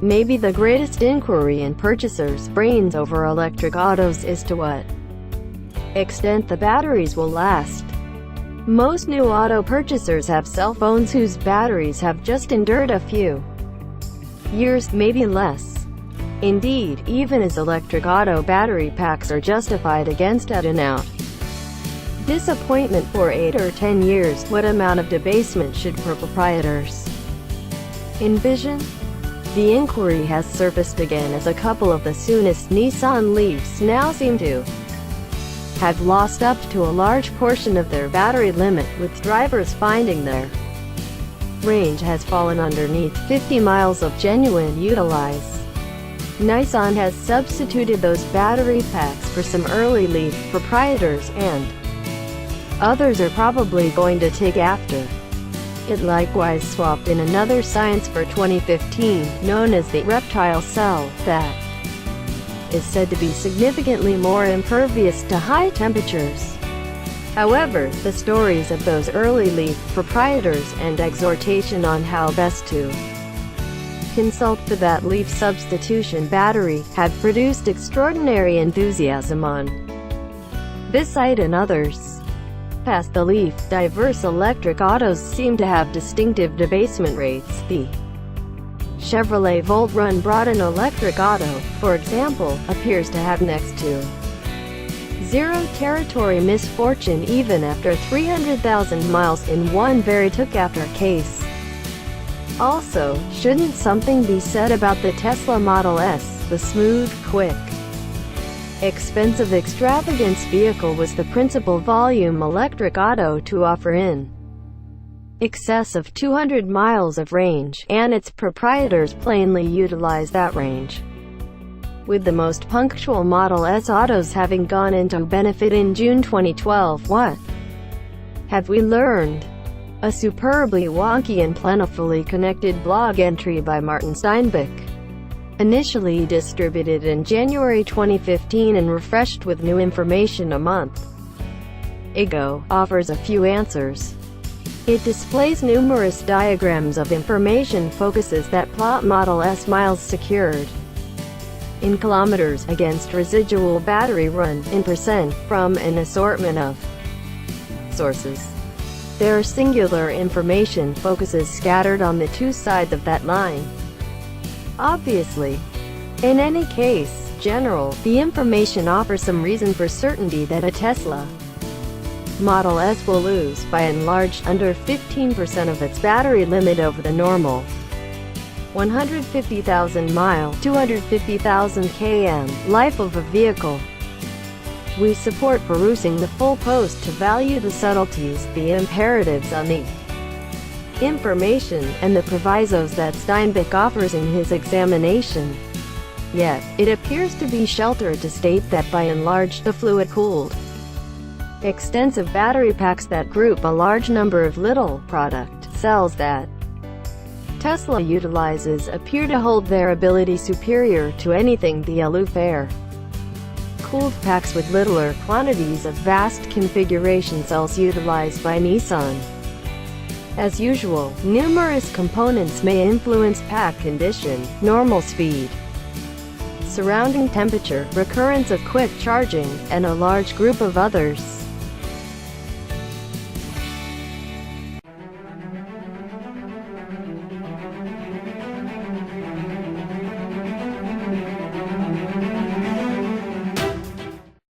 Maybe the greatest inquiry in purchasers' brains over electric autos is to what extent the batteries will last. Most new auto purchasers have cell phones whose batteries have just endured a few years, maybe less. Indeed, even as electric auto battery packs are justified against out-and-out disappointment for 8 or 10 years, what amount of debasement should proprietors envision? The inquiry has surfaced again as a couple of the soonest Nissan Leafs now seem to have lost up to a large portion of their battery limit, with drivers finding their range has fallen underneath 50 miles of genuine utilize. Nissan has substituted those battery packs for some early Leaf proprietors, and others are probably going to take after. It likewise swapped in another science for 2015, known as the reptile cell, that is said to be significantly more impervious to high temperatures. However, the stories of those early Leaf proprietors and exhortation on how best to consult for that Leaf substitution battery have produced extraordinary enthusiasm on this site and others. Past the Leaf, diverse electric autos seem to have distinctive debasement rates. The Chevrolet Volt Run brought an electric auto, for example, appears to have next to zero territory misfortune even after 300,000 miles in one very took-after case. Also, shouldn't something be said about the Tesla Model S? The smooth, quick, expensive extravagance vehicle was the principal volume electric auto to offer in excess of 200 miles of range, and its proprietors plainly utilize that range, with the most punctual Model S autos having gone into benefit in June 2012. What have we learned? A superbly wonky and plentifully connected blog entry by Martin Steinbeck, initially distributed in January 2015 and refreshed with new information a month ago, offers a few answers. It displays numerous diagrams of information focuses that plot Model S miles secured in kilometers against residual battery run in percent from an assortment of sources. There are singular information focuses scattered on the two sides of that line. Obviously, in any case, general, the information offers some reason for certainty that a Tesla Model S will lose, by and large, under 15% of its battery limit over the normal 150,000 mile, 250,000 km life of a vehicle. We support perusing the full post to value the subtleties, the imperatives on the information, and the provisos that Steinbeck offers in his examination. Yet, it appears to be sheltered to state that by and large, the fluid-cooled extensive battery packs that group a large number of little product cells that Tesla utilizes appear to hold their ability superior to anything the aloof air cooled packs with littler quantities of vast configuration cells utilized by Nissan. As usual, numerous components may influence pack condition, normal speed, surrounding temperature, recurrence of quick charging, and a large group of others.